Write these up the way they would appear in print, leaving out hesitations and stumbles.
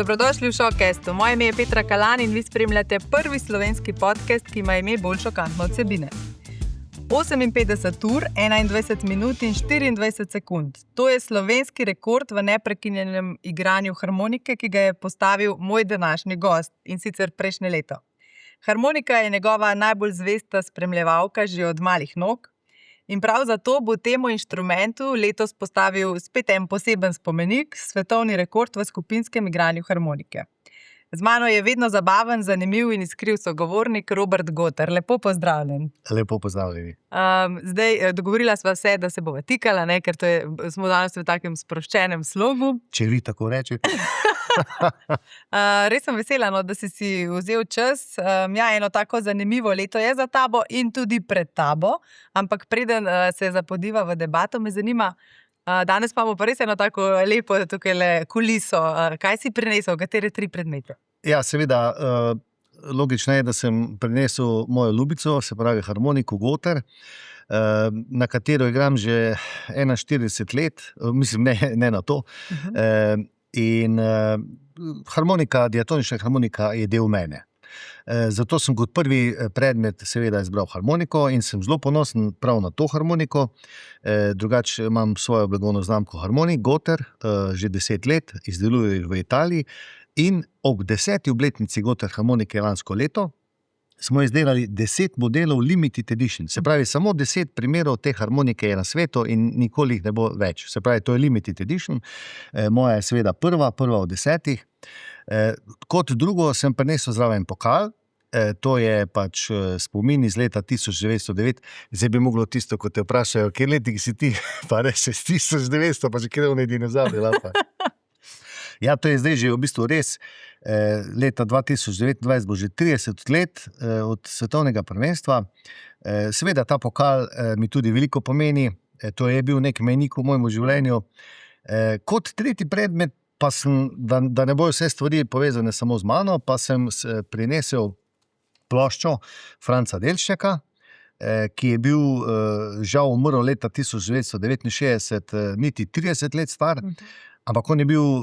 Dobrodošli v Showcastu. Moje ime je Petra Kalan in vi spremljate prvi slovenski podcast, ki ima ime bolj šokantno vsebine. 58 ur, 21 minut in 24 sekund. To je slovenski rekord v neprekinjenem igranju harmonike, ki ga je postavil moj današnji gost, in sicer prejšnje leto. Harmonika je njegova najbolj zvesta spremljevalka že od malih nog. In prav zato bo temu inštrumentu letos postavil spet en poseben spomenik, svetovni rekord v skupinskem igranju harmonike. Z mano je vedno zabaven, zanimiv in iskriv sogovornik Robert Gotar. Lepo pozdravljen. Lepo pozdravljeni. Zdaj, dogovorila sva se, da se bova tikala, ne, ker smo danes v takem sproščenem slogu. Če vi tako rečete. Res sem vesela, no, da si vzel čas. Eno tako zanimivo leto je za tabo in tudi pred tabo, ampak preden se zapodiva v debato, me zanima, danes pa bomo pa res eno tako lepo tukaj kuliso. Kaj si prinesel, katere 3 predmete? Ja, seveda, logično je, da sem prinesel mojo ljubico, se pravi harmoniko Gotar, na katero igram že 41 let, mislim, ne na to. In harmonika, diatonična harmonika je del mene. Zato sem kot prvi predmet seveda izbral harmoniko in sem zelo ponosen prav na to harmoniko. Drugače imam svojo blagovno znamko Harmonik Gotar, že 10 let, izdelujem v Italiji, in ob 10. obletnici Gotar harmonike lansko leto smo izdelali 10 modelov limited edition. Se pravi, samo 10 primerov te harmonike je na svetu in nikoli jih ne bo več. Se pravi, to je limited edition. Moja je seveda prva od 10. Kot drugo sem prinesel zraven pokal. To je pač spomin iz leta 1909. Zdaj bi moglo tisto, ko te vprašajo, kje letnik si ti, pa rečeš 1900, pa že krvni dinozauri. Ja, to je zdaj že v bistvu res. Leta 2029 bo že 30 let od svetovnega prvenstva. Seveda ta pokal mi tudi veliko pomeni. To je bil nek mejnik v mojem življenju. Kot tretji predmet pa sem, da ne bojo vse stvari povezane samo z mano, pa sem prinesel ploščo Franca Delčnjaka, ki je bil žal umrl leta 1969, niti 30 let star, ampak on je bil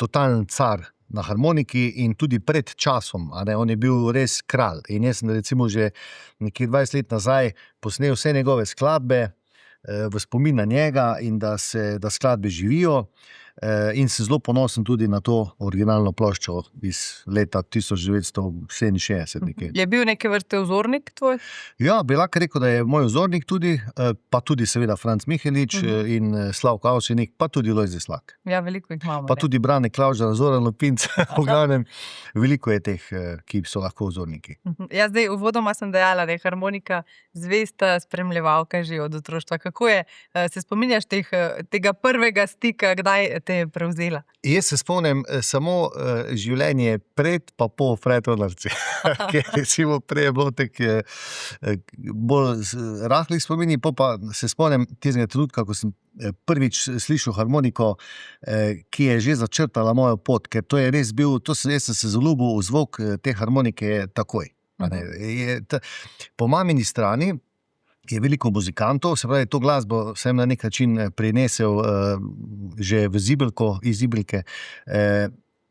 totalen car na harmoniki in tudi pred časom. On je bil res kralj. In jaz sem recimo že nekje 20 let nazaj posnel vse njegove skladbe v spomin na njega in da skladbe živijo. In sem zelo ponosen tudi na to originalno ploščo iz leta 1967. Nekaj. Je bil neke vrste vzornik tvoj? Ja, bi lahko rekel, da je moj vzornik tudi, pa tudi seveda Franc Mihelič in Slavko Avsenik, pa tudi Lojze Slak. Ja, veliko jih imamo. Pa tudi Brane Klavžar, Zoran Lopinc, v glavnem, veliko je teh, ki so lahko vzorniki. Ja, zdaj uvodoma sem dejala, da je harmonika zvesta spremljevalka že od otroštva. Kako je, se spominjaš tega prvega stika, kdaj te je prevzela? Jaz se spomnim samo življenje pred pa po Fred Odlarci, ker recimo prej je bilo tako bolj rahlih spomini, pa se spomnim tistega trenutka, ko sem prvič slišal harmoniko, ki je že začrtala mojo pot, ker to je res bil, jaz sem se zaljubil v zvok te harmonike takoj. Po mamini strani je veliko muzikantov, se pravi, to glasbo sem na nek način prinesel že iz zibelke,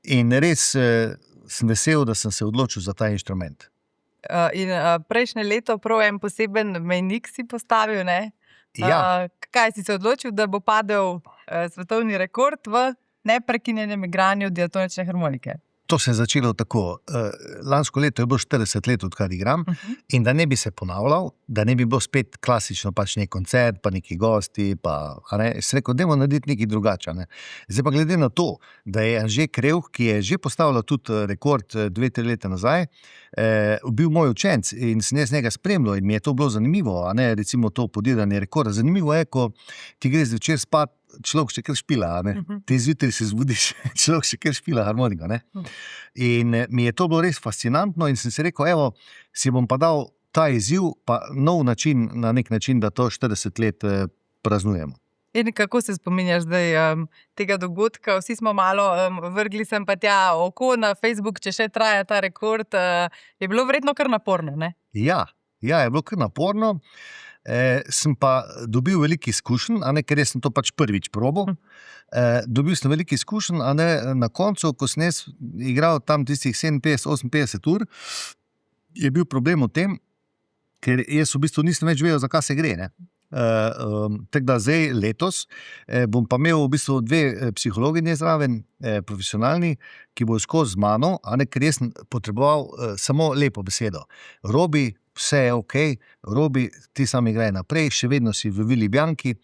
in res sem vesel, da sem se odločil za ta inštrument. In prejšnje leto prav en poseben mejnik si postavil, ne? Ja. Kaj si se odločil, da bo padel svetovni rekord v neprekinjenem igranju diatonične harmonike? To se je začelo tako. Lansko leto je bilo 40 let, odkar igram, in da ne bi se ponavljal, da ne bi bilo spet klasično pač nek koncert, pa neki gosti, sem rekel, dajmo narediti nekaj drugače. Zdaj pa glede na to, da je Anže Krevh, ki je že postavljal tudi rekord 2-3 leta nazaj, bil moj učenec in sem jaz njega spremljal in mi je to bilo zanimivo, recimo to podiranje rekorda. Zanimivo je, ko ti gre zvečer spat, človek še kar špila, Te zjutraj se zbudiš, človek še kar špila harmoniko, In mi je to bilo res fascinantno in sem si rekel, evo, si bom pa dal ta izziv, pa nov način, na nek način, da to 40 let praznujemo. In kako se spominjaš zdaj tega dogodka? Vsi smo malo vrgli sem pa tja oko na Facebook, če še traja ta rekord. Je bilo verjetno kar naporno, ne? Ja, je bilo kar naporno. sem pa dobil veliko izkušenj, a ne, ker jaz sem to pač prvič probal. Dobil sem veliko izkušenj, a ne, na koncu, ko sem jaz igral tam tistih 57-58 ur, je bil problem v tem, ker jaz v bistvu nisem več vedel, za kaj se gre, ne. Tako da zdaj letos bom pa imel v bistvu 2 psihologinje zraven, profesionalni, ki bojo skozi z mano, a ne, ker jaz sem potreboval samo lepo besedo. Robi, vse je okej, Robi, ti sam igraj naprej, še vedno si v Vili Bianchi,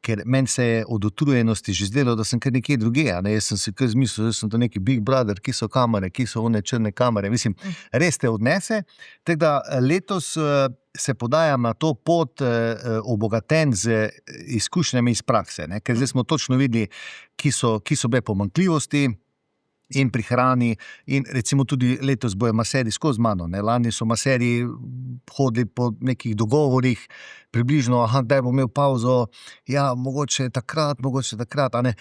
ker meni se je od utrujenosti že zdelo, da sem kar nekje druge, a ne, jaz sem si kar zmislil, da sem to neki Big Brother, ki so kamere, ki so one črne kamere, mislim, res te odnese, tako da letos se podajam na to pot obogaten z izkušnjami iz prakse, ne, ker zdaj smo točno videli, ki so bile pomanjkljivosti, in pri hrani, in recimo tudi letos bojo maserji skozi mano, ne, lani so maserji hodili po nekih dogovorih, približno, kdaj bom imel pauzo, ja, mogoče takrat, a ne,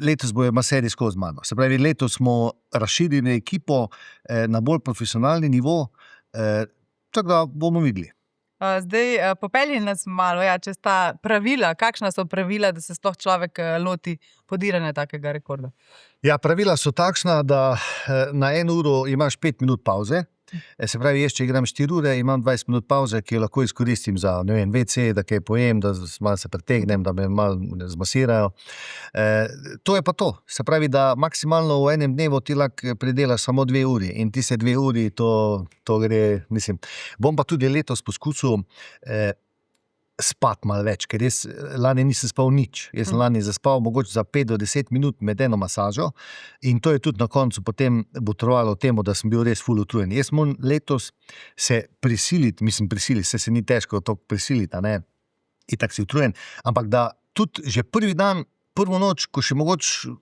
letos bojo maserji skozi mano. Se pravi, letos smo razširili ekipo na bolj profesionalni nivo, tako da bomo videli. Zdaj, popelji nas malo, čez ta pravila, kakšna so pravila, da se sploh človek loti podiranja takega rekorda? Ja, pravila so takšna, da na 1 uro imaš 5 minut pauze, se pravi, jaz če igram 4 ure, imam 20 minut pauze, ki jo lahko izkoristim za, ne vem, WC, da kaj pojem, da malo se pretegnem, da me malo zmasirajo. To je pa to, se pravi, da maksimalno v enem dnevu ti lahko pridelaš samo 2 uri in ti se 2 uri, to gre, mislim. Bom pa tudi letos poskusil spati malo več, ker jaz lani nisem spal nič. Jaz sem lani zaspal mogoče za 5 do 10 minut med eno masažo in to je tudi na koncu potem botrovalo temu, da sem bil res ful utrujen. Jaz moram letos se prisiliti, se ni težko toliko prisiliti, a ne, itak si utrujen, ampak da tudi že prvi dan, prvo noč, ko še mogoče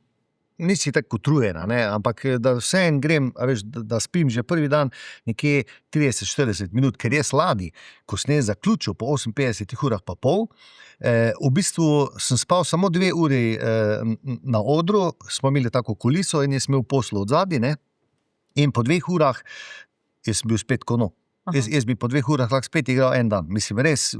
nisi tako utrujen, a ne, ampak da vseeno grem, a veš, da spim že prvi dan nekje 30-40 minut, ker jaz lani, ko sem jaz zaključil po 58 urah pa pol, v bistvu sem spal samo 2 uri na odru, smo imeli tako kuliso in jaz imel poslo od zadaj, ne, in po 2 urah jaz sem bil spet ko nov. Jaz bi po 2 urah lahko spet igral en dan. Mislim, res,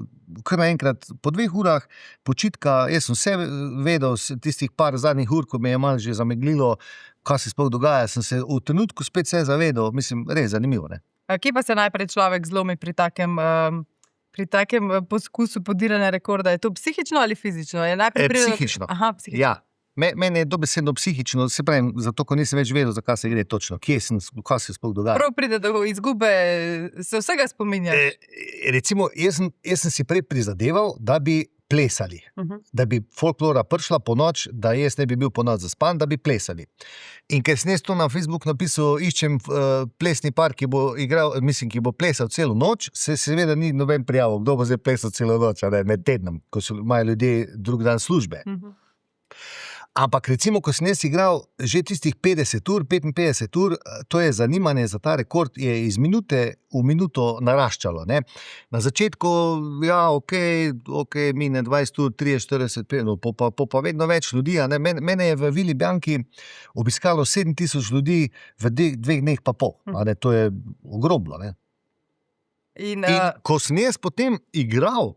kar naenkrat, po 2 urah počitka, jaz sem vse vedel, tistih par zadnjih ur, ko me je malo že zameglilo, kaj se sploh dogaja, sem se v trenutku spet vse zavedel, mislim, res zanimivo, ne. Kje pa se najprej človek zlomi pri takem poskusu podiranja rekorda? Je to psihično ali fizično? Psihično. Aha, psihično. Ja. Mene je dobesedno psihično, se pravim, zato, ko nisem več vedel, za kaj se gre točno, kaj se sploh dogaja. Prav pride do izgube, se vsega spominjaš? Recimo, jaz sem si prej prizadeval, da bi plesali, da bi folklora prišla po noč, da jaz ne bi bil po noč zaspan, da bi plesali. In ker sem jaz to na Facebook napisal, iščem plesni par, ki bo igral, mislim, ki bo plesal celo noč, se seveda ni noben prijavil, kdo bo zdaj plesal celo noč, a ne, med tednom, ko imajo ljudje drug dan službe. Ampak recimo, ko sem jaz igral že tistih 50 ur, 55 ur, to je zanimanje za ta rekord, je iz minute v minuto naraščalo, ne. Na začetku, ja, okej, mine 20 ur, 30, 40, pa vedno več ljudi, a ne. Mene je v Vili Bianchi obiskalo 7000 ljudi v 2 dneh pa pol, a ne, to je ogromno, ne. In ko sem jaz potem igral,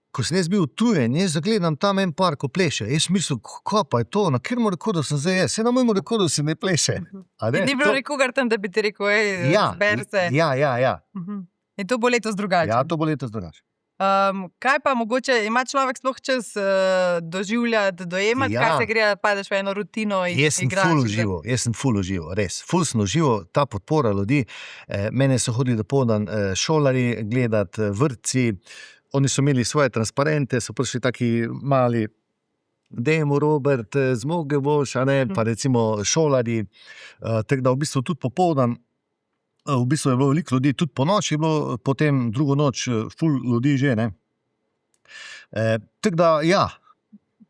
ko sem jaz bil utrujen, jaz zagledam tam en par, ko pleše. Jaz mislim, kaj pa je to, na katerem rekordu sem zdaj jaz? Saj na mojemu rekordu se ne pleše. Ni bilo nikogar tam, da bi ti rekel, zber se. Ja. In to bo letos drugače. Ja, to bo letos drugače. Kaj pa mogoče, ima človek sploh čas doživljati, dojemati, kaj se gre, padeš v eno rutino in igraš? Jaz sem ful užival, res. Ful sem užival, ta podpora ljudi. Mene so hodili dopoldan šolari gledati, vrtci. Oni so imeli svoje transparente, so prišli taki mali, dajmo Robert, zmoge boš, a ne, pa recimo šolari, tako da v bistvu tudi popoldan, v bistvu je bilo veliko ljudi, tudi po noči je bilo, potem drugo noč ful ljudi že, ne. Tako da, ja,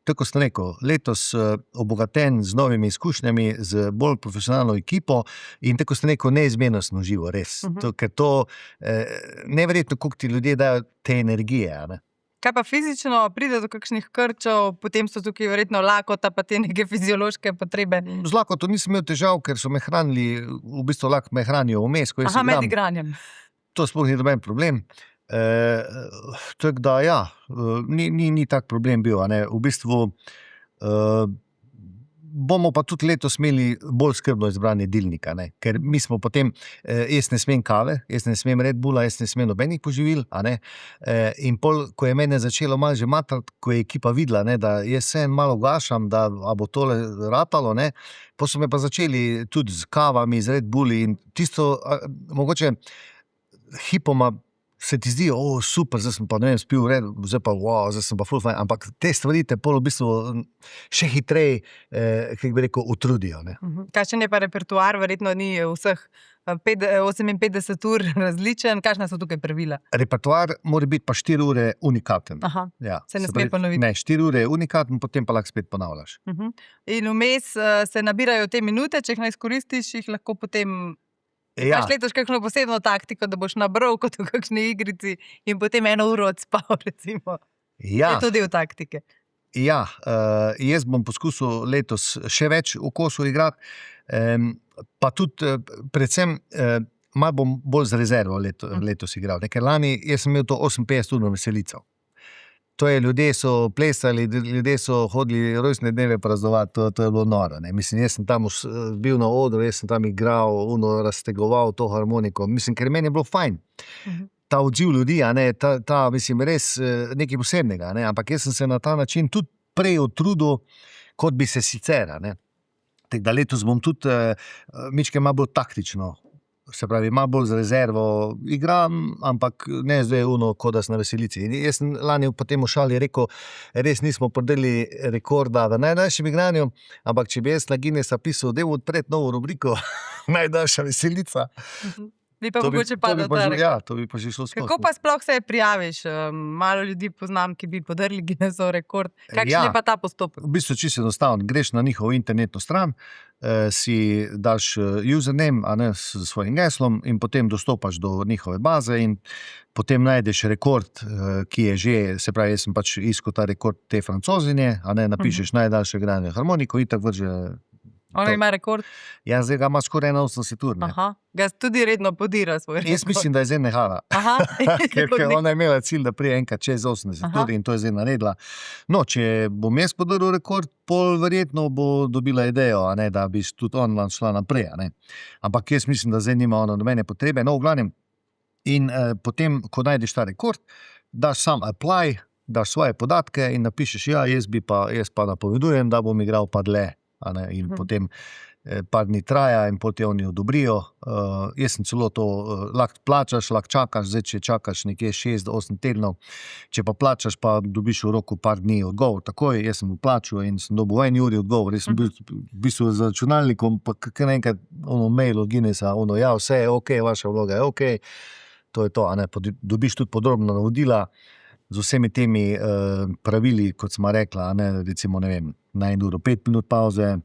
tako sem rekel, letos obogaten z novimi izkušnjami, z bolj profesionalno ekipo in tako sem rekel, neizmerno sem užival, res. Ker to, neverjetno, koliko ti ljudje dajo te energije, a ne. Kaj pa fizično, pride do kakšnih krčev, potem so tukaj verjetno lakota, pa te neke fiziološke potrebe? Z lakoto nisem imel težav, ker so me hranili, v bistvu lahko me hranijo vmes, ko jaz igram. Med igranjem. To sploh ni noben problem. Tako da, ja, ni tak problem bil, a ne. V bistvu bomo pa tudi letos imeli bolj skrbno izbranje dilnika, ne. Ker mi smo potem, jaz ne smem kave, jaz ne smem Red Bulla, jaz ne smem nobenih poživil, a ne. In pol, ko je mene začelo malo že matrati, ko je ekipa videla, ne, da jaz se malo gašam, da a bo tole ratalo, ne, pol so me pa začeli tudi z kavami, z Red Bulli in tisto, mogoče hipoma se ti zdi, super, zdaj sem pa, ne vem, spil zdaj pa, zdaj sem pa ful fajn, ampak te stvari te pol v bistvu še hitreje, kako bi rekel, utrudijo, ne. Kakšen je pa repertoar, verjetno ni vseh 58 ur različen, kakšna so tukaj pravila? Repertoar mora biti pa 4 ure unikaten. Aha, Ja, se ne se sme pravi, ponoviti. Ne, 4 ure je unikaten, potem pa lahko spet ponavljaš. In vmes se nabirajo te minute, če jih ne izkoristiš, jih lahko potem... Ja, Imaš letos kakšno posebno taktiko, da boš nabral kot v kakšni igrici in potem 1 uro odspal, recimo. ja. Je to del taktike. Ja, jaz bom poskusil letos še več v kosu igrati, pa tudi predvsem malo bom bolj z rezervo letos igral. Ker lani jaz sem imel to 58-urno veselico. To je, ljudje so plesali, ljudje so hodili rojstne dneve praznovati, to je bilo noro, ne. Mislim, jaz sem tam bil na odru, jaz sem tam igral, raztegoval to harmoniko, mislim, ker meni je bilo fajn. Ta odziv ljudi, a ne, mislim, res nekaj posebnega, ne, ampak jaz sem se na ta način tudi prej utrudil, kot bi se sicer, a ne. Tako da letos bom tudi mičke malo bolj taktično, se pravi, malo bolj z rezervo igram, ampak ne zdaj kot da sem na veselici. In jaz sem lani potem v šali rekel, res nismo podeli rekorda v najdaljšem igranju, ampak če bi jaz na Guinnessa pisal, da bo odpreti novo rubriko, najdaljša veselica. Bi pa mogoče padel ta rekord. Ja, to bi pa že šlo skozi. Kako pa sploh se prijaviš? Malo ljudi poznam, ki bi podrli Guinnessov rekord. Kakšen je pa ta postopek? V bistvu čisto enostavno. Greš na njihovo internetno stran, si daš username, a ne, s svojim geslom in potem dostopaš do njihove baze in potem najdeš rekord, ki je že, se pravi, jaz sem pač iskal ta rekord te Francozinje, a ne, napišeš najdaljše igranje harmoniko, itak vrže. Ona ima rekord? Ja, zdaj ga ima skoraj 81 ur, ne. Aha, ga tudi redno podira svoj rekord. Jaz mislim, da je zdaj nehala. Aha. Ker ona je imela cilj, da prije enkrat čez 80 ur in to je zdaj naredila. No, če bom jaz podaril rekord, pol verjetno bo dobila idejo, a ne, da bi tudi ona šla naprej, a ne. Ampak jaz mislim, da zdaj nima ona nobene potrebe. No, v glavnem, in potem, ko najdeš ta rekord, daš sam apply, daš svoje podatke in napišeš, ja, jaz pa napovedujem, da bom igral pa dlje. In potem par dni traja in potem oni odobrijo. Jaz sem celo to, lahko plačaš, lahko čakaš, zdaj če čakaš nekje 6 do 8 tednov, če pa plačaš, pa dobiš v roku par dni odgovor. Takoj, jaz sem plačal in sem dobil v 1 uri odgovor. Jaz sem bil v bistvu z računalnikom, pa kar enkrat mail od Guinnessa, ja, vse je ok, vaša vloga je ok, to je to, a ne, dobiš tudi podrobna navodila z vsemi temi pravili, kot smo rekla, ne, recimo, ne vem, na 1 uro 5 minut pauze,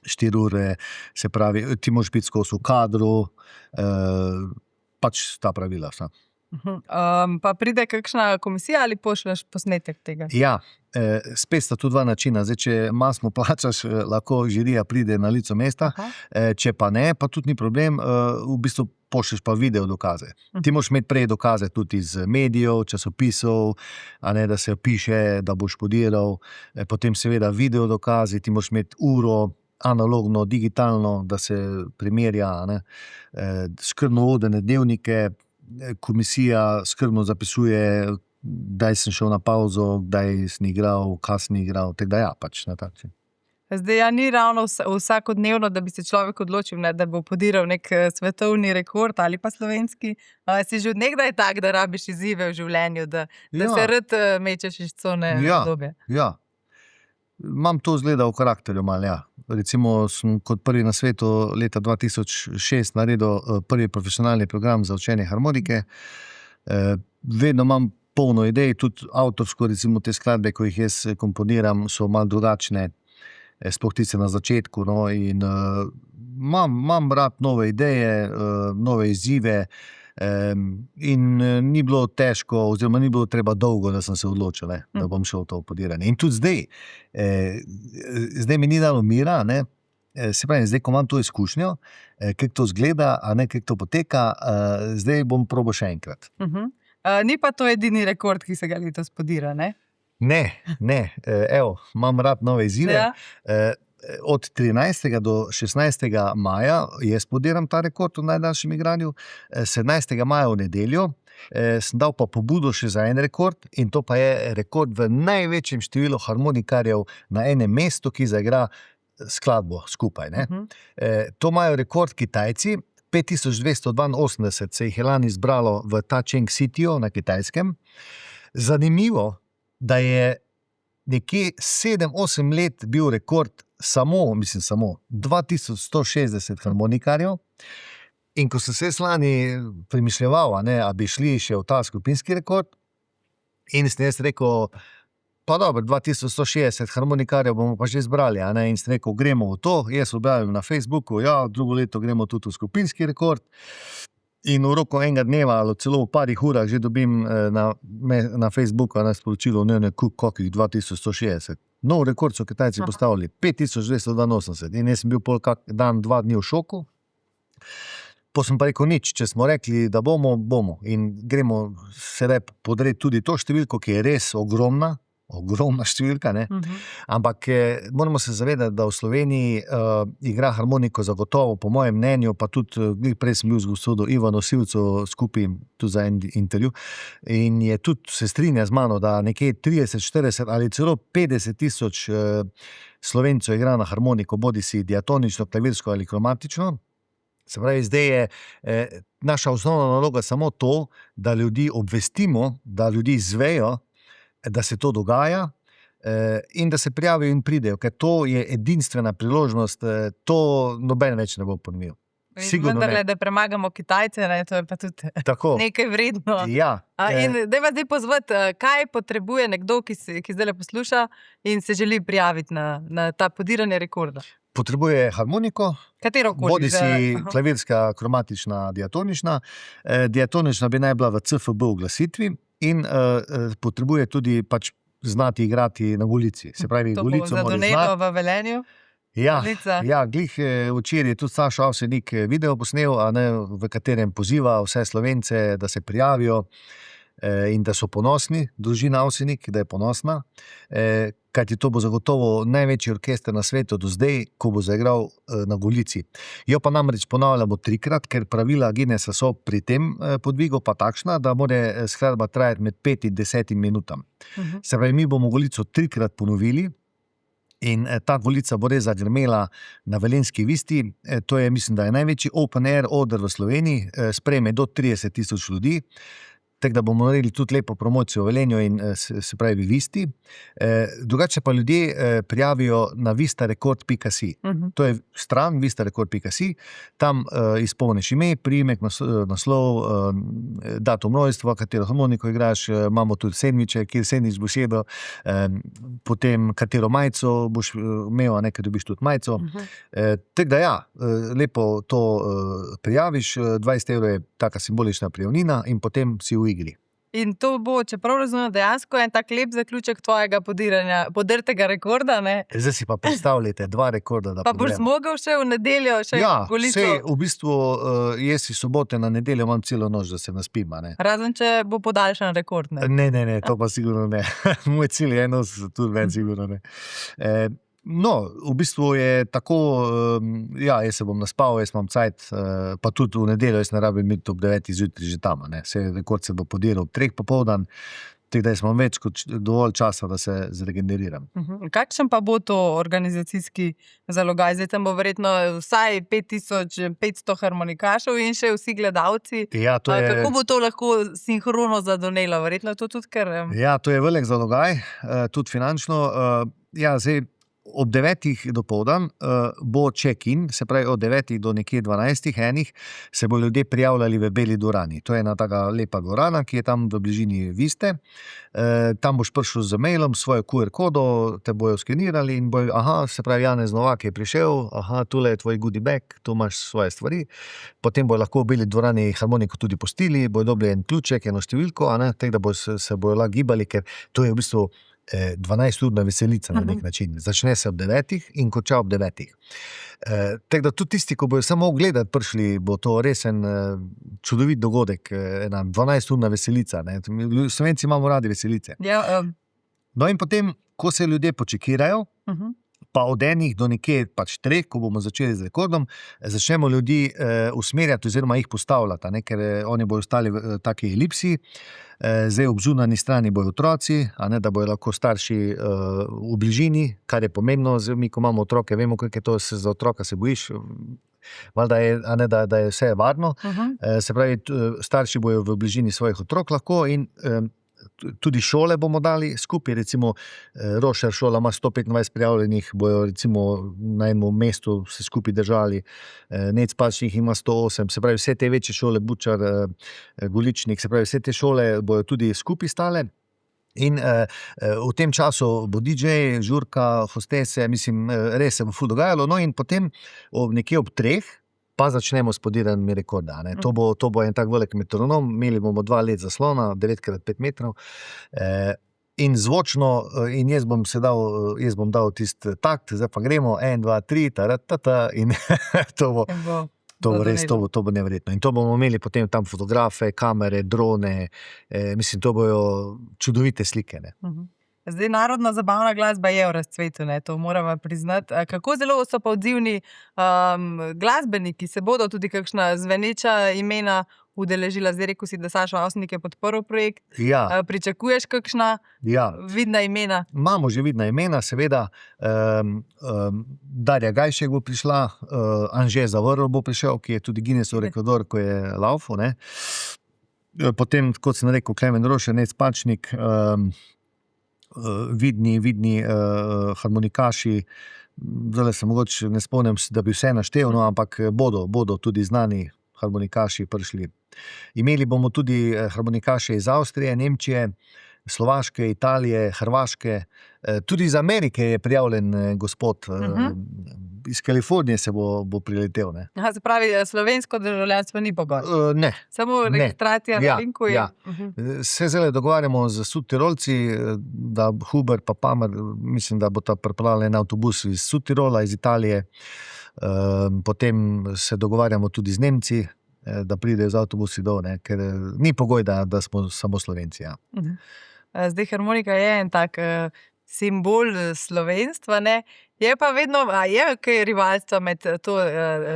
4 ure, se pravi, ti moraš biti skozi v kadru, pač ta pravila. Pa pride kakšna komisija ali pošlješ posnetek tega? Ja, spet sta tu dva načina. Zdaj, če masno plačaš, lahko žirija pride na lico mesta, če pa ne, pa tudi ni problem, v bistvu pošlješ pa video dokaze. Ti moraš imeti prej dokaze tudi iz medijev, časopisov, a ne, da se piše, da boš podiral, potem seveda video dokazi, ti moraš imeti uro, analogno, digitalno, da se primerja, a ne, skrbno vodene dnevnike, komisija skrbno zapisuje, kdaj sem šel na pauzo, kdaj sem igral, kaj sem igral, tako da ja, pač na tak način. Zdaj, ja, ni ravno vsakodnevno, da bi se človek odločil, da bo podiral nek svetovni rekord ali pa slovenski. Si že od nekdaj tak, da rabiš izzive v življenju, da se rad mečeš iz cone obdobja? Ja. Imam to zgleda v karakterju malo, ja. Recimo sem kot prvi na svetu leta 2006 naredil prvi profesionalni program za učenje harmonike. Vedno imam polno idej, tudi avtorsko, recimo te skladbe, ko jih jaz komponiram, so malo drugačne, sploh tiste na začetku, no, in imam rad nove ideje, nove izzive, in ni bilo težko, oziroma ni bilo treba dolgo, da sem se odločil, da bom šel v to podiranje. In tudi zdaj mi ni dalo mira, ne, se pravi, zdaj, ko imam to izkušnjo, kako to zgleda, a ne, kako to poteka, zdaj bom probal še enkrat. Ni pa to edini rekord, ki se ga letos podira, ne? Ne. Evo, imam rad nove izzive. Ja. Od 13. do 16. maja jaz podiram ta rekord v najdaljšem igranju, 17. maja v nedeljo sem dal pa pobudo še za en rekord, in to pa je rekord v največjem številu harmonikarjev na enem mestu, ki zaigra skladbo skupaj. Ne? To imajo rekord Kitajci, 5282 se jih je lani zbralo v Tacheng Cityju na Kitajskem. Zanimivo, da je nekje 7-8 let bil rekord samo 2160 harmonikarjev. In ko sem se lani premišljeval, a bi šli še v ta skupinski rekord, in sem jaz rekel, pa dobro, 2160 harmonikarjev bomo pa že zbrali, in sem rekel, gremo v to, jaz objavim na Facebooku, ja, drugo leto gremo tudi v skupinski rekord. In v roku enega dneva, ali celo v parih urah, že dobim na Facebooku sporočilo, kakih 2160. Nov rekord so Kitajci postavili, 5282. In jaz sem bil pol kak dan, 2 dni v šoku. Pa sem pa rekel, nič, če smo rekli, da bomo. In gremo sedaj podreti tudi to številko, ki je res ogromna številka, ne? Ampak moramo se zavedati, da v Sloveniji igra harmoniko zagotovo, po mojem mnenju, pa tudi prej sem bil z gospodom Ivano Sivco skupaj tudi za en intervju, in je tudi se strinja z mano, da nekje 30, 40 ali celo 50 tisoč Slovencev igra na harmoniko, bodi si diatonično, klavirsko ali kromatično. Se pravi, zdaj je naša osnovna naloga samo to, da ljudi obvestimo, da ljudi izvejo, da se to dogaja, in da se prijavijo in pridejo, ker to je edinstvena priložnost, to noben več ne bo ponovil. Vendarle, da premagamo Kitajce, to je pa tudi nekaj vredno. Ja. In dajva zdaj pozvati, kaj potrebuje nekdo, ki zdaj posluša in se želi prijaviti na ta podiranje rekorda. Potrebuje harmoniko, katerokoli, bodi si klavirska, kromatična, diatonična. Diatonična bi naj bila v CFB oglasitvi, in potrebuje tudi znati igrati na gulici. Se pravi, gulico mora znati. To bo zadonelo v Velenju? Ja, glih včeraj je tudi Sašo Avsenik video posnel, v katerem poziva vse Slovence, da se prijavijo in da so ponosni, družina Avsenik, da je ponosna, kajti to bo zagotovo največji orkester na svetu do zdaj, ko bo zaigral na gulici. Jo pa namreč ponavljamo 3-krat, ker pravila Guinnessa so pri tem podvigu pa takšna, da mora skladba trajati med 5 in 10 minutam. Se pravi, mi bomo gulico 3-krat ponovili, in ta gulica bo res zagrmela na Velenjski Visti. To je, mislim, da je največji open air oder v Sloveniji, sprejme do 30 tisoč ljudi. Tako da bomo naredili tudi lepo promocijo v Velenju in se pravi Visti. Drugače pa ljudje prijavijo na vistarekord.si. To je stran vistarekord.si. Tam izpolniš ime, priimek, naslov, datum rojstva, katero harmoniko igraš, imamo tudi sendviče, kjer sendvič boš jedel, potem katero majico boš imel, ker dobiš tudi majico. Tako da ja, lepo to prijaviš, 20 € je taka simbolična prijavnina in potem si v igri. In to bo, čeprav razumem, dejansko en tak lep zaključek tvojega podrtega rekorda, ne? Zdaj si pa predstavljate 2 rekorda, da pa boš zmogel še v nedeljo, še gulico? Ja, v bistvu jaz si sobote na nedeljo imam celo noč, da se naspim, ne? Razen, če bo podaljšan rekord, ne? Ne, to pa sigurno ne. Moj cilj je eno, tudi ven sigurno ne. No, v bistvu je tako, jaz se bom naspal, jaz imam cajt, pa tudi v nedeljo, jaz ne rabim biti ob 9 zjutraj že tam, ne. Rekord se bo podiral ob 3 popoldan, tako da jaz imam več kot dovolj časa, da se zregeneriram. Kakšen pa bo to organizacijski zalogaj? Zdaj tam bo verjetno vsaj 5500 harmonikašev in še vsi gledalci. Ja, kako bo to lahko sinhrono zadonelo? Verjetno to tudi kar... Ja, to je velik zalogaj, tudi finančno. Ja, zdaj ob 9 dopoldan bo check-in, se pravi od 9 do nekje 12 enih, se bo ljudje prijavljali v Beli dvorani. To je ena taka lepa dvorana, ki je tam v bližini Viste. Tam boš prišel z mailom, svojo QR kodo, te bojo skenirali in bojo, se pravi, Janez Novak je prišel, tule je tvoj goodie bag, tu imaš svoje stvari. Potem bojo lahko v Beli dvorani harmoniko tudi postili, bojo dobili en ključek, eno številko, tako da se bojo lahko gibali, ker to je v bistvu 12-urna veselica na nek način. Začne se ob 9 in konča ob 9. Tako da tudi tisti, ko bojo samo gledati prišli, bo to res en čudovit dogodek, ena 12-urna veselica. Ne. Slovenci imamo radi veselice. Ja, No in potem, ko se ljudje počekirajo, pa od enih do nekje pač 3, ko bomo začeli z rekordom, začnemo ljudi usmerjati oziroma jih postavljati, ne, ker oni bojo ostali v taki elipsi, zdaj ob zunanji strani bojo otroci, da bojo lahko starši v bližini, kar je pomembno, zdaj mi, ko imamo otroke, vemo, kako je to, za otroka se bojiš, valjda je, da je vse varno, se pravi, starši bojo v bližini svojih otrok lahko in tudi šole bomo dali skupaj, recimo Rošer šola ima 125 prijavljenih, bojo recimo na enem mestu se skupaj držali, Nec Pačnih ima 108, se pravi vse te večje šole, Bučar, Goličnik, se pravi vse te šole bojo tudi skupaj stale. In v tem času bo DJ, žurka, hostese, mislim, res se bo ful dogajalo, no in potem nekje ob 3 pa začnemo s podiranimi rekorda. Ne. To bo en tak velik metronom, imeli bomo 2 LED zaslona, 9x5 metrov, in zvočno, in jaz bom dal tisti takt, zdaj pa gremo, 1, 2, 3, taratata, in to bo res, to bo neverjetno. In to bomo imeli potem tam fotografe, kamere, drone, mislim, to bojo čudovite slike. Ne. Zdaj, narodna zabavna glasba je v razcvetu, ne, to moramo priznati. Kako zelo so pa odzivni glasbeniki, se bodo tudi kakšna zveneča imena udeležila? Zdaj rekel si, da Sašo Avsenik je podprl projekt. Ja. Pričakuješ kakšna vidna imena? Imamo že vidna imena, seveda. Darja Gajšek bo prišla, Anže Zavrl bo prišel, ki je tudi Guinnessov rekordor, ko je laufal, ne. Potem, kot sem rekel, Klemen Rošer, Nec Pačnik, vidni harmonikaši, zdaj se mogoče ne spomnim, da bi vse naštel, no, ampak bodo tudi znani harmonikaši prišli. Imeli bomo tudi harmonikaše iz Avstrije, Nemčije, Slovaške, Italije, Hrvaške, tudi iz Amerike je prijavljen gospod, iz Kalifornije se bo priletel. Ne. Se pravi, slovensko državljanstvo ni pogoj? Ne. Samo registracija na linku? Se zdaj dogovarjamo z Südtirolci, da Huber pa Pamer, mislim, da bo ta pripeljal en avtobus iz Südtirola, iz Italije, potem se dogovarjamo tudi z Nemci, da pridejo z avtobusi dol, ne, ker ni pogoj, da smo samo Slovenci. Ja. Zdaj, harmonika je en tak simbol slovenstva, ne? Je pa vedno, je kaj rivalstva med to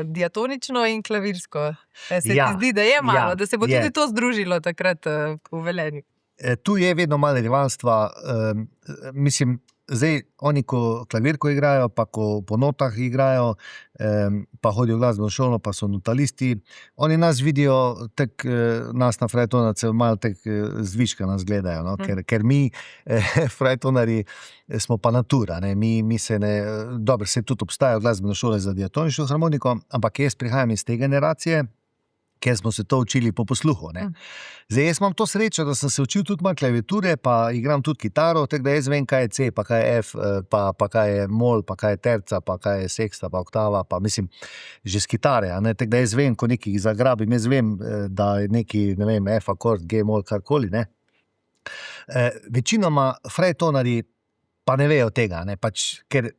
diatonično in klavirsko? Se ti zdi, da je malo, da se bo tudi to združilo takrat v Velenju? Tu je vedno malo rivalstva, mislim, zdaj, oni, ko klavirko igrajo, pa ko po notah igrajo, pa hodijo v glasbeno šolo, pa so notalisti, oni nas vidijo, nas na frajtonarce malo zviška nas gledajo, no? Ker mi, frajtonari, smo pa natura, ne? Mi se ne, dobro, se tudi obstajajo glasbene šole za diatonično harmoniko, ampak jaz prihajam iz te generacije, ker smo se to učili po posluhu. Ne. Zdaj, jaz imam to srečo, da sem se učil tudi malo klaviature, pa igram tudi kitaro, tako da jaz vem, kaj je C, pa kaj je F, pa kaj je mol, pa kaj je terca, pa kaj je seksta, pa oktava, pa mislim, že z kitare, tako da jaz vem, ko nekaj zagrabim, jaz vem, da je neki, ne vem, F akord, G mol, karkoli, ne. Večinoma frajtonari pa ne vejo tega, ne, pač, ker,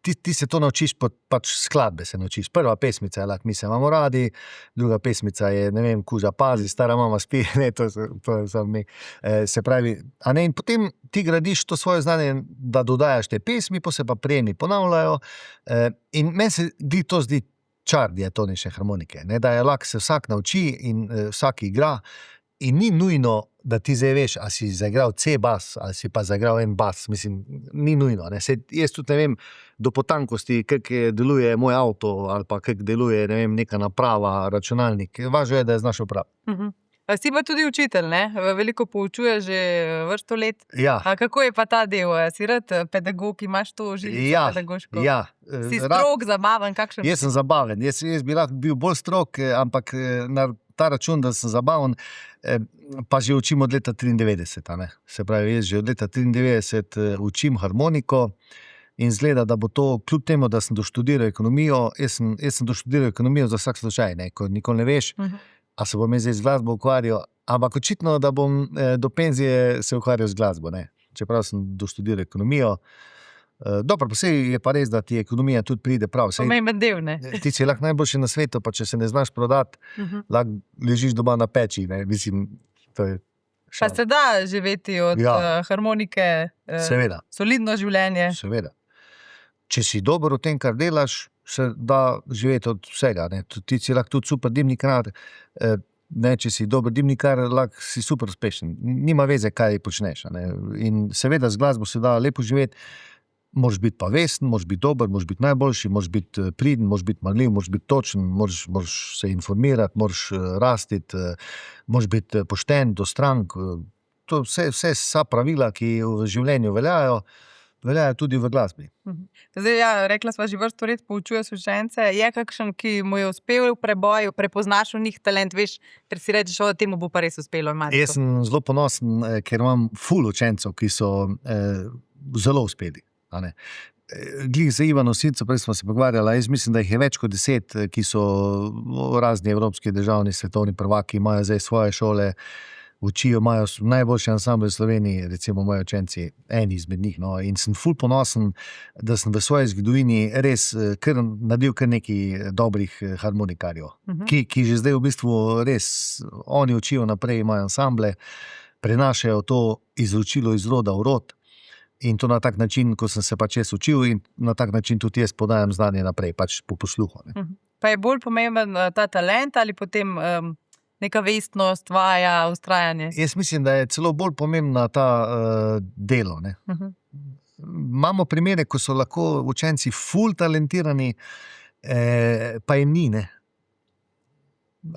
ti se to naučiš, pač skladbe se naučiš. Prva pesmica je Mi se imamo radi, druga pesmica je, ne vem, Kuža pazi, stara mama spi, ne, to je samo mi. Se pravi, in potem ti gradiš to svoje znanje, da dodajaš te pesmi, pa se pa prijemi ponavljajo, in meni se to zdi čar diatonične harmonike, ne, da je lahko se vsak nauči in vsak igra, in ni nujno, da ti zdaj veš, ali si zaigral C-bas, ali si pa zaigral en bas, mislim, ni nujno, ne. Jaz tudi ne vem do potankosti, kako deluje moj avto, ali pa kako deluje, ne vem, neka naprava, računalnik, važno je, da je znaš opraviti. Si pa tudi učitelj, ne? Veliko poučuješ že vrsto let. Ja. Kako je pa ta del? Si rad pedagog, imaš to žilico pedagoško? Ja. Si strog, zabaven, kakšen? Jaz sem zabaven, jaz bi rad bil bolj strog, ampak na ta račun, da sem zabaven, pa že učim od leta 93, ne. Se pravi, jaz že od leta 93 učim harmoniko in izgleda, da bo to, kljub temu, da sem doštudiral ekonomijo, jaz sem doštudiral ekonomijo za vsak slučaj, ne, ko nikoli ne veš, a se bom zdaj z glasbo ukvarjal, ampak očitno, da bom do penzije se ukvarjal z glasbo, ne. čeprav sem doštudiral ekonomijo. Dobro, pa sej je pa res, da ti ekonomija tudi pride prav. Pomemben del, ne? Ti si lahko najboljši na svetu, pa če se ne znaš prodati, lahko ležiš doma na peči, ne? Mislim, to je Pa se da živeti od harmonike, seveda. Solidno življenje. Seveda. Če si dober v tem, kar delaš, se da živeti od vsega. Ne? Ti si lahko tudi super dimnikar, če si dober dimnikar, lahko si super uspešen. Nima veze, kaj počneš. Ne? In seveda z glasbo se da lepo živeti. Moraš biti pa vesen, moraš biti dober, moraš biti najboljši, moraš biti priden, moraš biti marljiv, moraš biti točen, moraš se informirati, moraš rastiti, moraš biti pošten do strank. To vsa pravila, ki v življenju veljajo tudi v glasbi. Zdaj, rekla sva že vrsto let, poučuješ učence. Je kakšen, ki mu je uspel v preboju, prepoznaš v njih talent, veš, ker si rečeš, da temu bo pa res uspelo. Jaz sem zelo ponosen, ker imam ful učencev, ki so zelo uspeli. Glih za Ivano Sinco, prej smo se pogovarjali, jaz mislim, da jih je več kot 10, ki so razni evropski, državni, svetovni prvaki, imajo zdaj svoje šole, učijo, imajo najboljši ansambl v Sloveniji, recimo moji učenci, eni izmed njih. No. In sem ful ponosen, da sem v svoji zgodovini res naredil kar nekaj dobrih harmonikarjev, ki že zdaj v bistvu res, oni učijo naprej, imajo ansamble, prenašajo to izročilo iz roda v rod. In to na tak način, ko sem se pač jaz učil, in na tak način tudi jaz podajam znanje naprej, pač po posluhu. Ne. Pa je bolj pomemben ta talent ali potem neka vestnost, vaja, vztrajanje? Jaz mislim, da je celo bolj pomembna ta delo. Ne. Imamo primere, ko so lahko učenci ful talentirani, pa jim ni. Ne.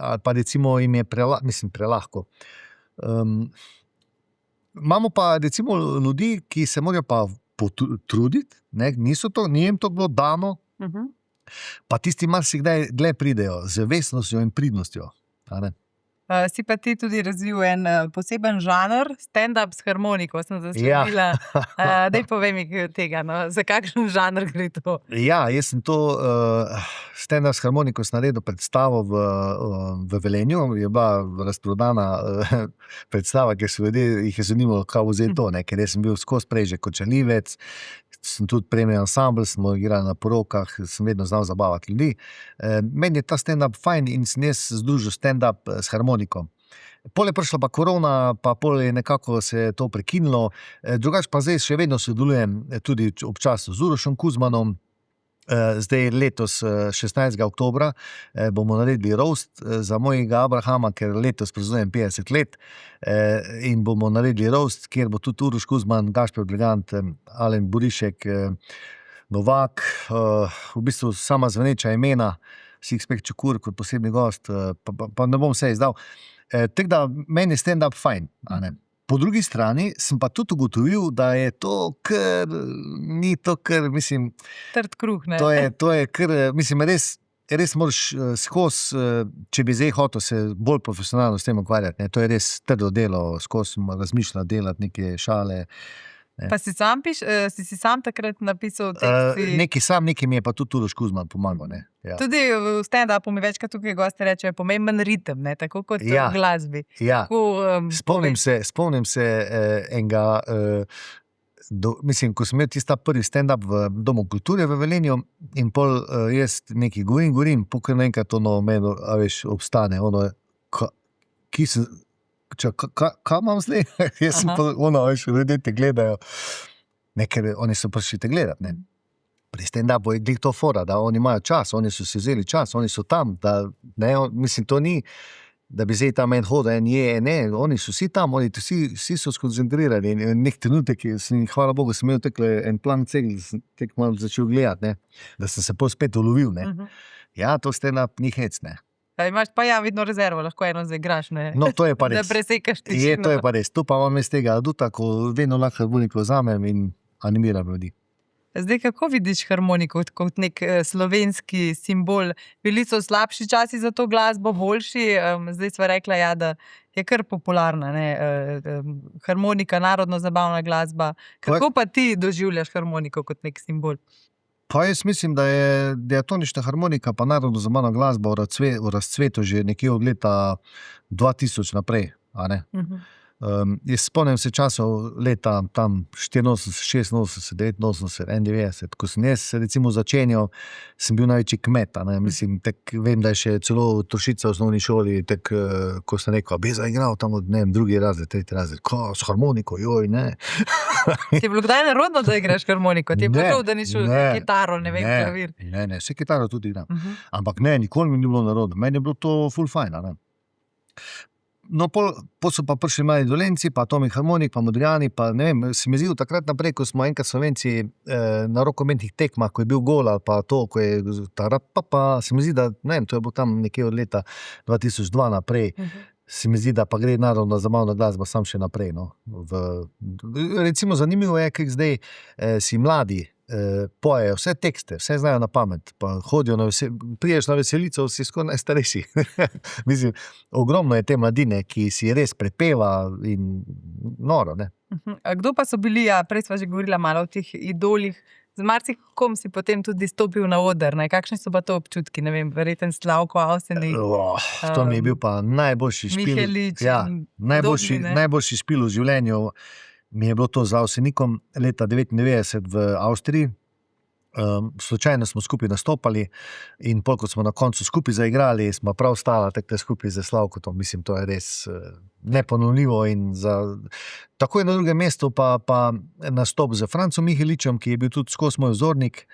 Ali pa recimo jim je prelahko. Imamo pa recimo ljudi, ki se morajo pa potruditi, ni jim to bilo dano, pa tisti marsikdaj dlje pridejo z vestnostjo in pridnostjo. Si pa ti tudi razvil en poseben žanr, stand-up s harmoniko, sem zasledila. Daj povej mi tega, no, za kakšen žanr gre to? Ja, jaz sem to stand-up s harmoniko naredil predstavo v Velenju, je bila razprodana predstava, ker so ljudje, jih je zanimalo, kaj vzeti to, ne? Ker jaz sem bil skozi prej že kot čaljivec, sem tudi premijal ansambl, smo igrali na porokah, sem vedno znal zabavati ljudi. Meni je ta stand-up fajn in sem jaz združil stand-up s harmoniko. Pol je prišla pa korona, pa pol je nekako se to prekinilo. Drugače pa zdaj še vedno sodelujem tudi občasno z Urošem Kuzmanom. Zdaj letos 16. oktobra bomo naredili roast za mojega Abrahama, ker letos praznujem 50 let, in bomo naredili roast, kjer bo tudi Uroš Kuzman, Gašper Bregant, Alen Burišek, Novak, v bistvu sama zveneča imena, Sixpack Čukur kot posebni gost, pa ne bom vse izdal. Tako da meni je stand-up fajn, a ne. Po drugi strani sem pa tudi ugotovil, da je to ni to, mislim... Trd kruh, ne? To je mislim, res moraš skozi, če bi zdaj hotel se bolj profesionalno s tem ukvarjati, ne? To je res trdo delo, skozi razmišljati, delati neke šale. Ne. Pa si sam takrat napisal tekst? Nekaj mi je pa tudi Uroš Kuzman pomagal. Ne? Ja. Tudi v stand-upu mi večkrat tukaj gosti rečejo, pomemben ritem, ne? Tako kot v glasbi. Ja. Spomnim se enega, ko sem imel tista prvi stand-up v Domu kulture v Velenju in pol jaz nekaj govorim, pokaj naenkrat ono meni, obstane, ki sem... Kaj imam zdaj? Jaz sem pa, ljudje te gledajo. Ker oni so prišli te gledati. Ne? Pri stand-upu je glih to fora, da oni imajo čas, oni so si vzeli čas, oni so tam. Mislim, to ni, da bi zdaj tam en hodil, oni so vsi tam, oni vsi so skoncentrirani. In nek trenutek, hvala Bogu, sem imel takle en plan cegl, sem tek malo začel gledati, da sem se pol spet ulovil. Ja, to stand-up ni hec, ne. Imaš pa vidno rezervo, lahko eno zdaj igraš, ne? No, to je pa res. Da presekaš tišino. To je pa res. Tu pa imam iz tega aduta, ko vedno lahko harmoniko vzamem in animiram ljudi. Zdaj, kako vidiš harmoniko kot nek slovenski simbol? Bili so slabši časi za to glasbo, boljši? Zdaj sva rekla, da je kar popularna, ne? Harmonika, narodno zabavna glasba. Kako pa ti doživljaš harmoniko kot nek simbol? Pa jaz mislim, da je diatonična harmonika pa narodno zabavna glasba v razcvetu že nekje od leta 2000 naprej. A ne? Jaz spomnim se časov leta tam 84, 86, 89, 91, ko sem jaz recimo začenjal, sem bil največji kmet, ne, mislim, vem, da je še celo Trošica v osnovni šoli, ko sem rekel, bi zaigral tam od, ne vem, drugi razred, tretji razred, ko, s harmoniko, joj, ne. Ti je bilo kdaj narodno, da igraš harmoniko? Ti je bilo to, da ni šel kitaro, ne vem, klavir? Ne, vse kitaro tudi igram. Ampak ne, nikoli mi ni bilo narodno, meni je bilo to ful fajn, ne. No, pol so pa prišli mali Dolenci, pa Tomi Harmonik, pa Modrijani, pa ne vem, se mi zdi takrat naprej, ko smo enkrat Slovenci na rokometnih tekmah, ko je bil gol ali pa to, ko je pa se mi zdi, da ne vem, to je bilo tam nekje od leta 2002 naprej, se mi zdi, da pa gre narodna zabavna glasba sam še naprej, no. Recimo zanimivo je, kako zdaj si mladi pojejo vse tekste, vse znajo na pamet, pa hodijo priješ na veselico, si skoraj najstarejši. Mislim, ogromno je te mladine, ki si res prepeva in noro, ne. Kdo pa so bili, prej sva že govorila malo o teh idolih, z marsikom si potem tudi stopil na oder, ne? Kakšni so pa to občutki, ne vem, verjeten Slavko, Avsenik, to mi je bil pa najboljši špil. Mihelič, najboljši špil v življenju. Mi je bilo to z Avsenikom leta 1999 v Avstriji. Slučajno smo skupaj nastopali in pol, ko smo na koncu skupaj zaigrali, smo prav stala tako skupaj za Slavkotom. Mislim, to je res neponovljivo in takoj na drugem mestu pa nastop z Francom Miheličem, ki je bil tudi skozi moj vzornik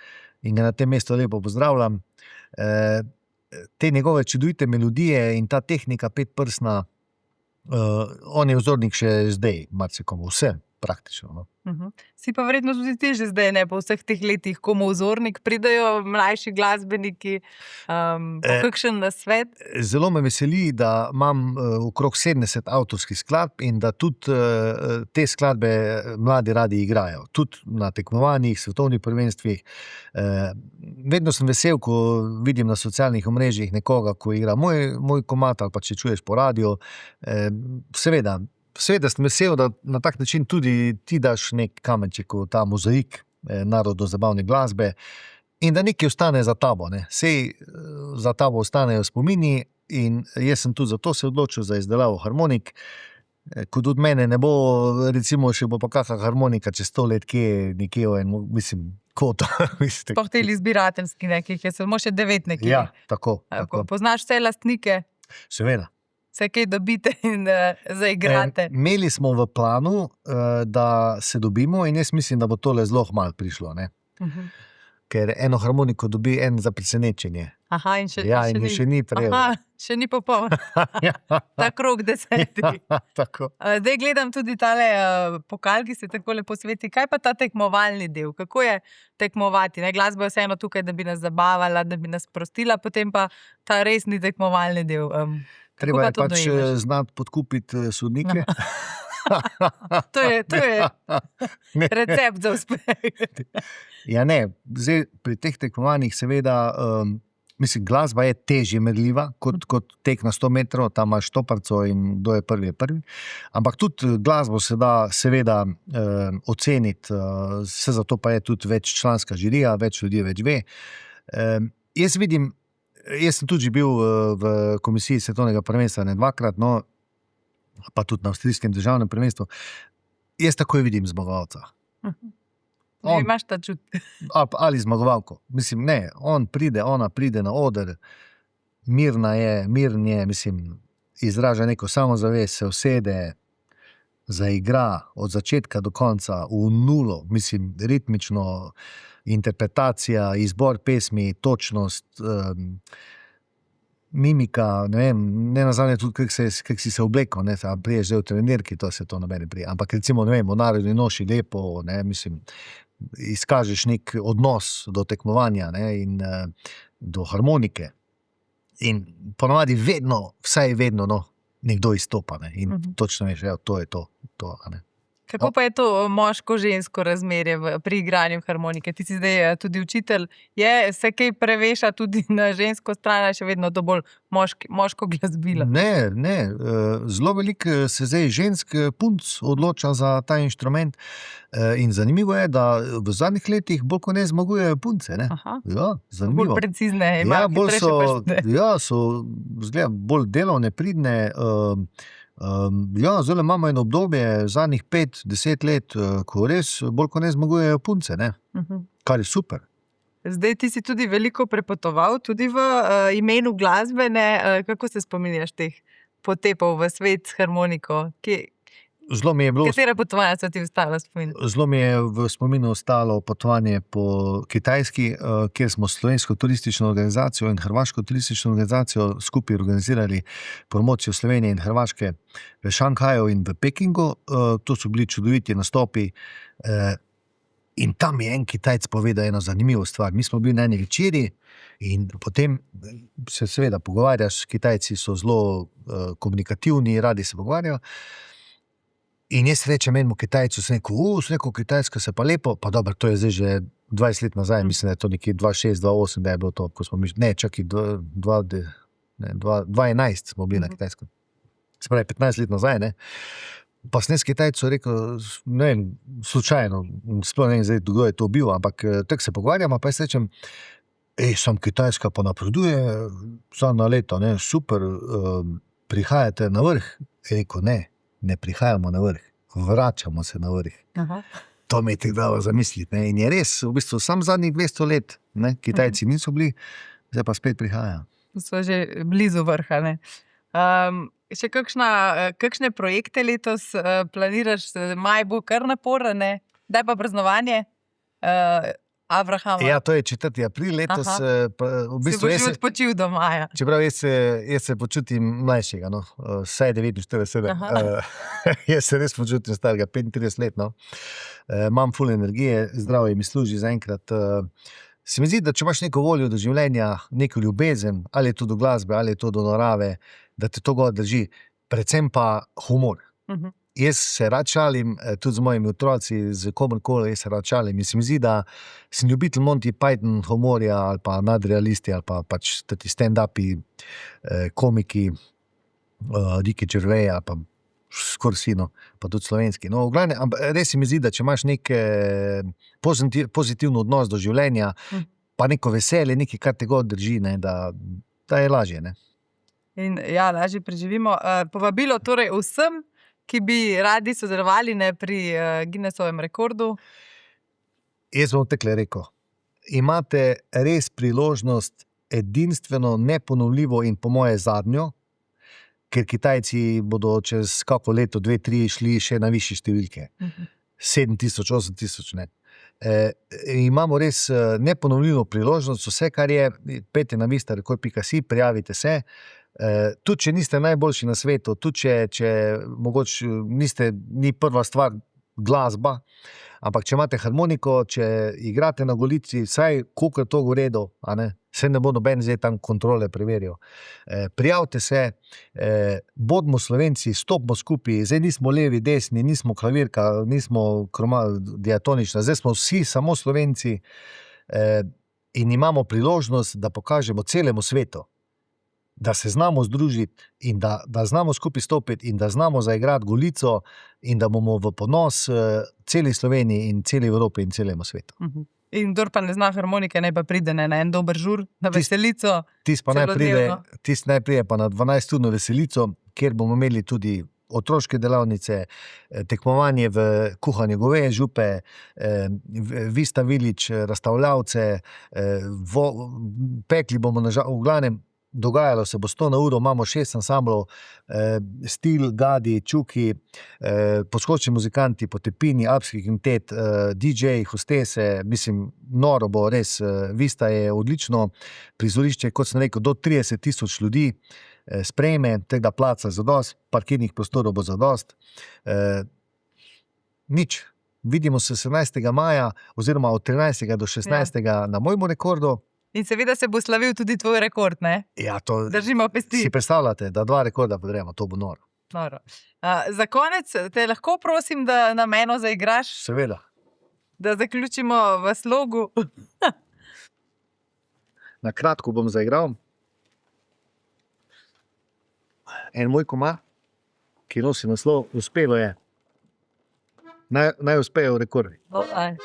in ga na tem mestu lepo pozdravljam. Te njegove čudovite melodije in ta tehnika petprstna, on je vzornik še zdaj, marsikomu, vsem praktično, no. Si pa verjetno tudi ti že zdaj, ne, po vseh teh letih, komu vzornik pridejo mlajši glasbeniki, po kakšen nasvet? Zelo me veseli, da imam okrog 70 avtorskih skladb in da tudi te skladbe mladi radi igrajo. Tudi na tekmovanjih, svetovnih prvenstvih. Vedno sem vesel, ko vidim na socialnih omrežjih nekoga, ko igra moj komad ali pa če čuješ po radiju. Seveda sem vesel, da na tak način tudi ti daš nek kamenček v ta mozaik narodno-zabavne glasbe in da nekaj ostane za tabo, ne. Sej za tabo ostanejo spomini in jaz sem tudi zato se odločil za izdelavo harmonik, ko tudi mene ne bo, recimo še bo pa kakšna harmonika čez 100 let nekje, mislim, kot. Sploh te zbirateljski nekih, je samo še 9 nekje. Ja, tako. Poznaš vse lastnike? Seveda. Vse kaj dobite in zaigrate. Imeli smo v planu, da se dobimo in jaz mislim, da bo tole zelo malo prišlo, ne. Ker eno harmoniko dobi en za presenečenje. Aha, in še ni prejel. Aha, še ni popoln. Ta krog 10. Tako. Zdaj gledam tudi tale pokal, ki se tako lepo sveti. Kaj pa ta tekmovalni del? Kako je tekmovati? Ne? Glasba je vseeno tukaj, da bi nas zabavala, da bi nas sprostila, potem pa ta resni tekmovalni del. Treba je pač znati podkupiti sodnike. To je recept za uspeh. Ja ne, zdaj pri teh tekmovanjih seveda, mislim, glasba je težje merljiva kot tek na 100 metrov, tam imaš toparco in kdo je prvi. Ampak tudi glasbo se da seveda oceniti, vse zato pa je tudi veččlanska žirija, več ljudi več ve. Jaz sem tudi bil v komisiji svetovnega prvenstva ne dvakrat, no, pa tudi na avstrijskem državnem prvenstvu. Jaz takoj vidim zmagovalca. Imaš ta čut. Ali zmagovalko. Mislim, ne, ona pride na oder, miren je, mislim, izraža neko samozavest, se usede, zaigra od začetka do konca v nulo, mislim, ritmično, interpretacija, izbor pesmi, točnost, mimika, ne vem, ne nazadnje tudi, kako si se oblekel, ne, priješ zdaj v trenirki, to se to nobene prije, ampak recimo, ne vem, v narodni noši lepo, ne, mislim, izkažeš nek odnos do tekmovanja, ne, in do harmonike in ponavadi vsaj vedno, no, nekdo izstopa, ne, in točno veš, to je to, ne. Kako pa je to moško-žensko razmerje pri igranju harmonike? Ti si zdaj tudi učitelj. Se kaj preveša tudi na žensko stran, še vedno to bolj moško glasbilo? Ne. Zelo veliko se zdaj žensk punc odloča za ta inštrument. In zanimivo je, da v zadnjih letih bolj kot ne zmagujejo punce. Ne? Ja, zanimivo. Bolj precizne, imajo hitrejše prste. Ja, so bolj delovne, pridne. Ja, zdaj imamo eno obdobje, zadnjih 5-10 let, ko res bolj kot ne zmagujejo punce, ne? Kar je super. Zdaj ti si tudi veliko prepotoval, tudi v imenu glasbene. Kako se spominjaš teh potepov v svet s harmoniko? Zelo mi je bilo, Katera potovanja so ti ostala v spominu? zelo mi je v spominu ostalo potovanje po Kitajski, kjer smo s Slovensko turistično organizacijo in Hrvaško turistično organizacijo skupaj organizirali promocijo Slovenije in Hrvaške v Šanghaju in v Pekingu. To so bili čudoviti nastopi. In tam je en Kitajec povedal eno zanimivo stvar. Mi smo bili na eni večeri in potem se seveda pogovarjaš, Kitajci so zelo komunikativni, radi se pogovarjajo. In jaz rečem enemu Kitajcu, sem rekel, Kitajska se pa lepo, pa dobro, to je zdaj že 20 let nazaj, mislim, da je to nekje 2006, 2008, da je bilo to, ko smo mi, ne, čakaj, 2011 smo bili na Kitajskem. Se pravi, 15 let nazaj, ne. Pa sem s Kitajcu rekel, ne vem, slučajno, sploh ne vem zdaj, kdo je to bil, ampak tako se pogovarjamo, pa jaz rečem, sam Kitajska pa napreduje, samo na leto, ne, super, prihajate na vrh. Je rekel, ne prihajamo na vrh, vračamo se na vrh. Aha. To me je tako dalo zamisliti, ne, in je res, v bistvu, sam zadnjih 200 let, ne, Kitajci niso bili, zdaj pa spet prihajajo. So že blizu vrha, ne. Še kakšne projekte letos planiraš? Maj bo kar naporen, ne? Daj pa praznovanje Abrahama. Ja, to je 4. april letos. Pa, v Si bistvu, boš že odpočil do maja. čeprav jaz se počutim mlajšega, no, vsaj 49. Jaz se res počutim starega, 35 let, no. Imam ful energije, zdravje mi služi zaenkrat. Se mi zdi, da če imaš neko voljo do življenja, neko ljubezen, ali je to do glasbe, ali je to do narave, da te to god drži, predvsem pa humor. Jaz se rad šalim, tudi z mojimi otroci, z komorkoli, jaz se rad šalim. In se mi zdi, da sem ljubitelj Monty Python humorja ali pa nadrealisti ali pa pač tati stand-upi, komiki, Ricky Gervais ali pa skoraj vsi, no, pa tudi slovenski. No, v glavnem, res se mi zdi, da če imaš nek pozitivno odnos do življenja, pa neko veselje, nekaj, kar te god drži, ne, da je lažje, ne. In ja, lažje preživimo. Povabilo torej vsem, ki bi radi sodelovali, ne, pri Guinnessovem rekordu. Jaz bom takole rekel. Imate res priložnost, edinstveno, neponovljivo in po moje zadnjo, ker Kitajci bodo čez kako leto, 2-3 šli še na višje številke. 7,000, 8,000, ne. Imamo res neponovljivo priložnost, vse, kar je, pejte na vistarekord.si, prijavite se. Tudi, če niste najboljši na svetu, tudi, če mogoče ni prva stvar glasba, ampak če imate harmoniko, če igrate na golici, vsaj koliko je to v redu, a ne, se ne bo noben zdaj tam kontrole preveril. Prijavite se, bodimo Slovenci, stopimo skupaj, zdaj nismo levi, desni, nismo klavirka, nismo diatonična, zdaj smo vsi samo Slovenci in imamo priložnost, da pokažemo celemu svetu, da se znamo združiti in da znamo skupaj stopiti in da znamo zaigrati golico in da bomo v ponos celi Sloveniji in celi Evropi in celemu svetu. In kdor pa ne zna harmonike, naj pa pride na en dober žur, na veselico. Tisti naj pride pa na 12-urno veselico, kjer bomo imeli tudi otroške delavnice, tekmovanje v kuhanju goveje župe, Vista Village, razstavljavce, pekli bomo v glavnem. Dogajalo se bo 100 na uro, imamo 6 ansamblov, Stil, Gadi, Čuki, poskočni muzikanti, Potepini, Alpski kvintet, DJ, hostese, mislim, noro bo res, Vista je odlično prizorišče, kot sem rekel, do 30,000 ljudi sprejme, tega placa zadost, parkirnih prostorov bo zadost. Nič, vidimo se 17. maja oziroma od 13. do 16. na mojemu rekordu. In seveda se bo slavil tudi tvoj rekord, ne? Ja, to Držimo pesti. si predstavljate, da 2 rekorda podremo, to bo noro. Noro. Za konec te lahko prosim, da nam eno zaigraš, Seveda. da zaključimo v slogu. Na kratko bom zaigral. En moj komad, ki nosi naslov Uspelo je. Naj uspejo rekordi. Aj.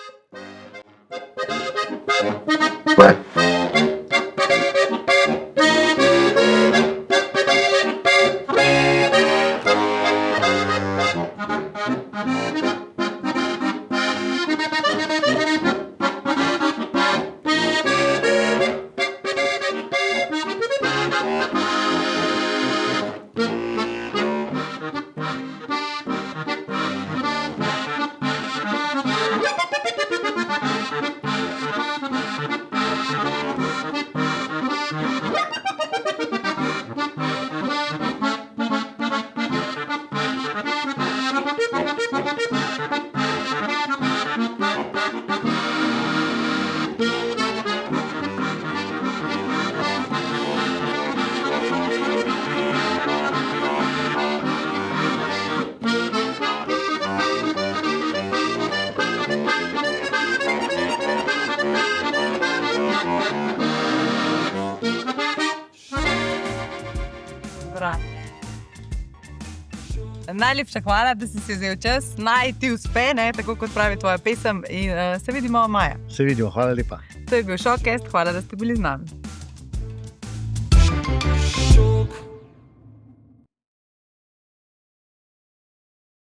Najlepša hvala, da si vzel čas. Naj ti uspe, ne, tako kot pravi tvoja pesem. In se vidimo maja. Se vidimo, hvala lepa. To je bil Showcast, hvala, da ste bili z nami.